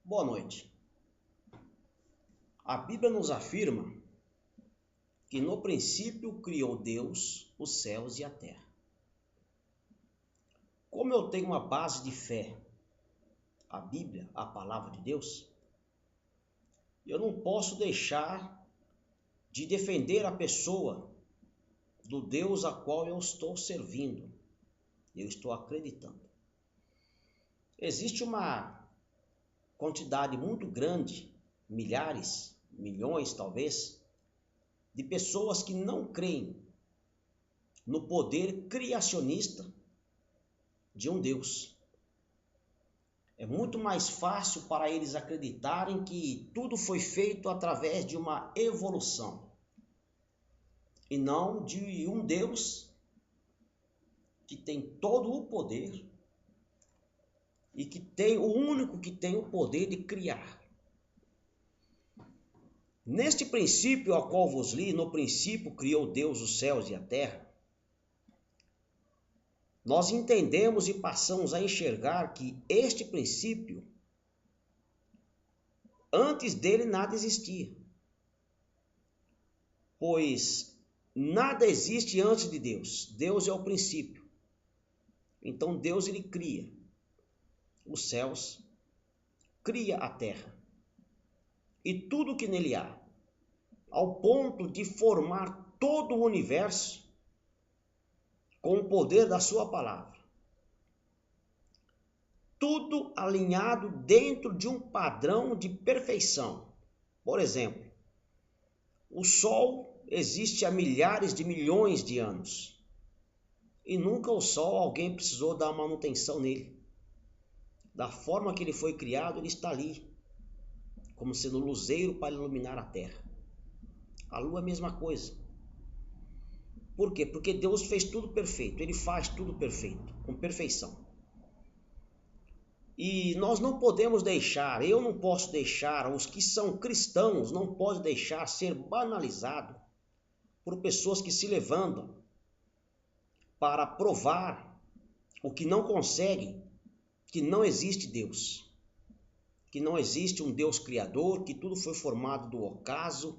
Boa noite. A Bíblia nos afirma que no princípio criou Deus os céus e a terra. Como eu tenho uma base de fé, a Bíblia, a palavra de Deus, eu não posso deixar de defender a pessoa do Deus a qual eu estou servindo, eu estou acreditando. Existe uma quantidade muito grande, milhares, milhões talvez, de pessoas que não creem no poder criacionista de um Deus. É muito mais fácil para eles acreditarem que tudo foi feito através de uma evolução e não de um Deus que tem todo o poder e que tem o único que tem o poder de criar. Neste princípio ao qual vos li, no princípio criou Deus os céus e a terra, nós entendemos e passamos a enxergar que este princípio, antes dele nada existia. Pois nada existe antes de Deus. Deus é o princípio. Então Deus ele cria os céus, cria a terra e tudo que nele há, ao ponto de formar todo o universo com o poder da sua palavra. Tudo alinhado dentro de um padrão de perfeição. Por exemplo, o Sol existe há milhares de milhões de anos. E nunca o Sol alguém precisou dar manutenção nele. Da forma que ele foi criado, ele está ali, como sendo luzeiro para iluminar a terra. A Lua é a mesma coisa. Por quê? Porque Deus fez tudo perfeito, ele faz tudo perfeito, com perfeição. E nós não podemos deixar, eu não posso deixar, os que são cristãos não podem deixar ser banalizado por pessoas que se levantam para provar o que não conseguem, que não existe Deus, que não existe um Deus criador, que tudo foi formado do ocaso,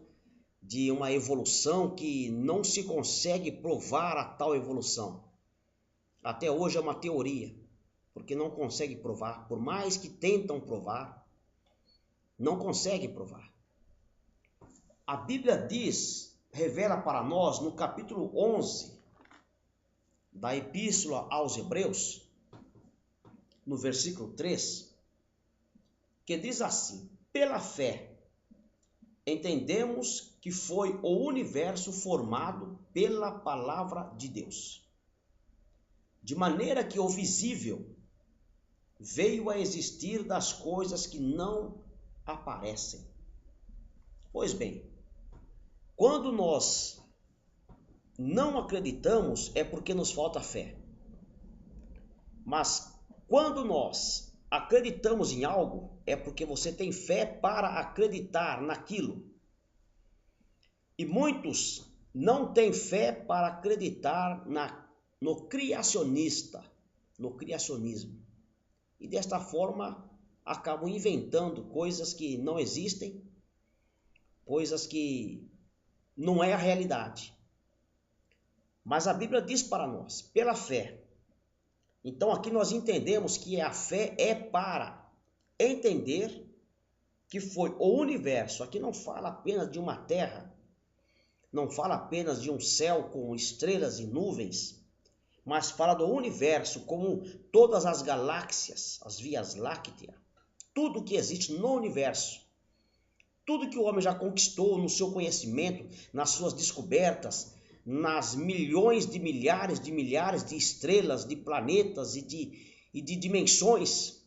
de uma evolução que não se consegue provar a tal evolução. Até hoje é uma teoria, porque não consegue provar, por mais que tentam provar, não consegue provar. A Bíblia diz, revela para nós no capítulo 11 da Epístola aos Hebreus, no versículo 3, que diz assim: pela fé entendemos que foi o universo formado pela palavra de Deus, de maneira que o visível veio a existir das coisas que não aparecem. Pois bem, quando nós não acreditamos é porque nos falta fé. Mas quando nós acreditamos em algo, é porque você tem fé para acreditar naquilo. E muitos não têm fé para acreditar no criacionista, no criacionismo. E desta forma acabam inventando coisas que não existem, coisas que não é a realidade. Mas a Bíblia diz para nós, pela fé. Então aqui nós entendemos que a fé é para entender que foi o universo. Aqui não fala apenas de uma terra, não fala apenas de um céu com estrelas e nuvens, mas fala do universo como todas as galáxias, as vias lácteas, tudo que existe no universo, tudo que o homem já conquistou no seu conhecimento, nas suas descobertas, nas milhões de milhares de estrelas, de planetas e de dimensões.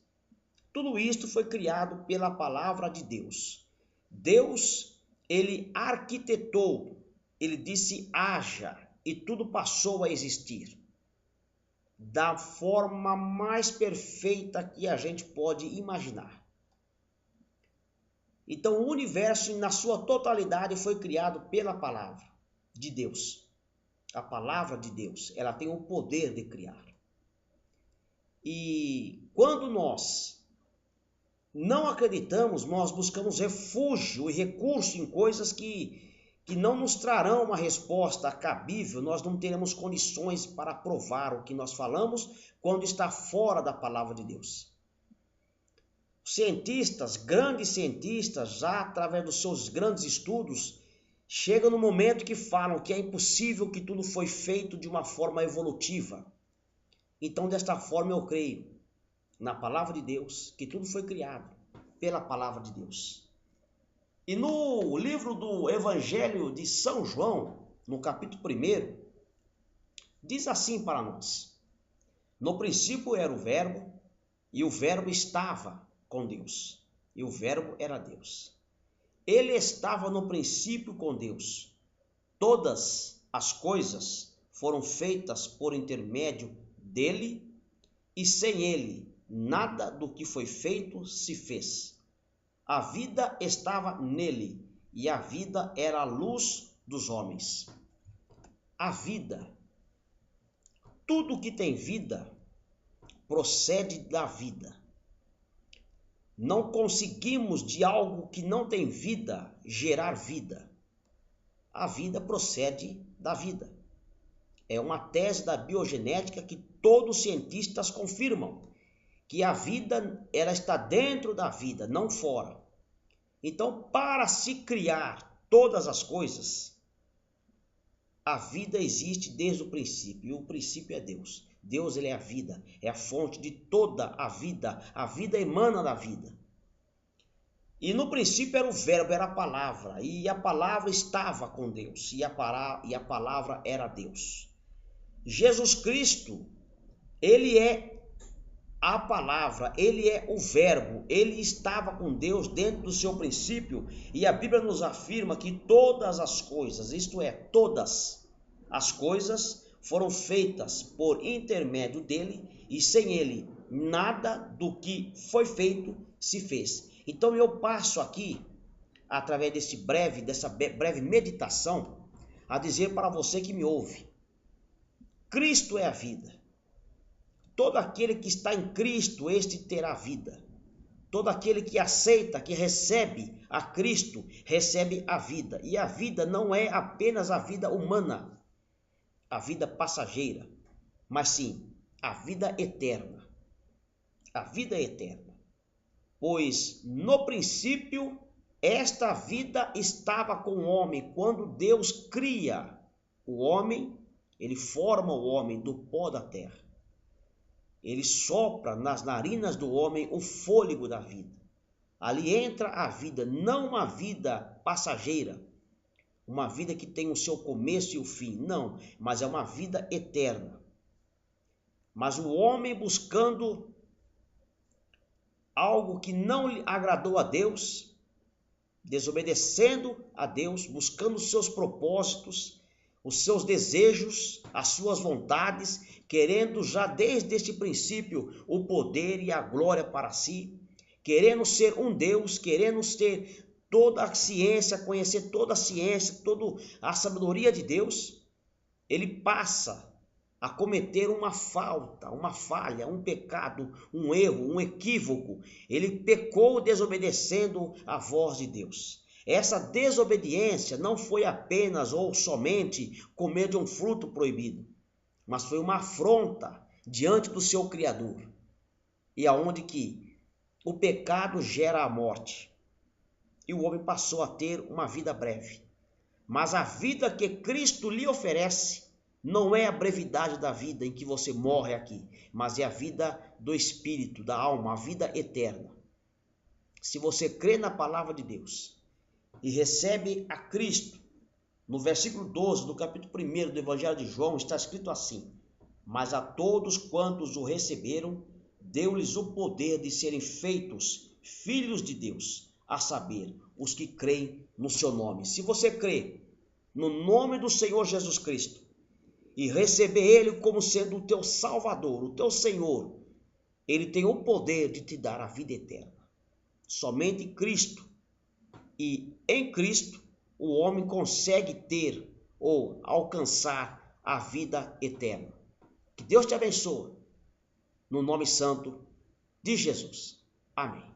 Tudo isto foi criado pela palavra de Deus. Deus, ele arquitetou, ele disse haja e tudo passou a existir da forma mais perfeita que a gente pode imaginar. Então o universo na sua totalidade foi criado pela palavra de Deus. A palavra de Deus, ela tem o poder de criar. E quando nós não acreditamos, nós buscamos refúgio e recurso em coisas que não nos trarão uma resposta cabível, nós não teremos condições para provar o que nós falamos quando está fora da palavra de Deus. Cientistas, grandes cientistas, já através dos seus grandes estudos, chegam no momento que falam que é impossível que tudo foi feito de uma forma evolutiva. Então, desta forma, eu creio na palavra de Deus, que tudo foi criado pela palavra de Deus. E no livro do Evangelho de São João, no capítulo 1, diz assim para nós: no princípio era o Verbo, e o Verbo estava com Deus, e o Verbo era Deus. Ele estava no princípio com Deus. Todas as coisas foram feitas por intermédio dele, e sem ele nada do que foi feito se fez. A vida estava nele, e a vida era a luz dos homens. A vida, tudo que tem vida, procede da vida. Não conseguimos de algo que não tem vida gerar vida. A vida procede da vida. É uma tese da biogenética que todos os cientistas confirmam, que a vida ela está dentro da vida, não fora. Então, para se criar todas as coisas, a vida existe desde o princípio, e o princípio é Deus. Deus, ele é a vida, é a fonte de toda a vida emana da vida. E no princípio era o Verbo, era a palavra, e a palavra estava com Deus, e a palavra era Deus. Jesus Cristo, ele é a palavra, ele é o Verbo, ele estava com Deus dentro do seu princípio, e a Bíblia nos afirma que todas as coisas, isto é, todas as coisas foram feitas por intermédio dele, e sem ele nada do que foi feito se fez. Então eu passo aqui, através dessa breve meditação, a dizer para você que me ouve: Cristo é a vida. Todo aquele que está em Cristo, este terá vida. Todo aquele que aceita, que recebe a Cristo, recebe a vida. E a vida não é apenas a vida humana, a vida passageira, mas sim a vida eterna. A vida eterna. Pois no princípio esta vida estava com o homem. Quando Deus cria o homem, ele forma o homem do pó da terra. Ele sopra nas narinas do homem o fôlego da vida. Ali entra a vida, não uma vida passageira, uma vida que tem o seu começo e o fim, não, mas é uma vida eterna. Mas o homem buscando algo que não lhe agradou a Deus, desobedecendo a Deus, buscando os seus propósitos, os seus desejos, as suas vontades, querendo já desde este princípio o poder e a glória para si, querendo ser um Deus, querendo ter toda a ciência, conhecer toda a ciência, toda a sabedoria de Deus, ele passa a cometer uma falta, uma falha, um pecado, um erro, um equívoco. Ele pecou desobedecendo a voz de Deus. Essa desobediência não foi apenas ou somente comer de um fruto proibido, mas foi uma afronta diante do seu Criador. E aonde que o pecado gera a morte. E o homem passou a ter uma vida breve. Mas a vida que Cristo lhe oferece não é a brevidade da vida em que você morre aqui, mas é a vida do Espírito, da alma, a vida eterna. Se você crê na palavra de Deus e recebe a Cristo, no versículo 12 do capítulo 1 do Evangelho de João está escrito assim: mas a todos quantos o receberam, deu-lhes o poder de serem feitos filhos de Deus, a saber, os que creem no seu nome. Se você crê no nome do Senhor Jesus Cristo e receber ele como sendo o teu Salvador, o teu Senhor, ele tem o poder de te dar a vida eterna. Somente Cristo, e em Cristo o homem consegue ter ou alcançar a vida eterna. Que Deus te abençoe, no nome santo de Jesus. Amém.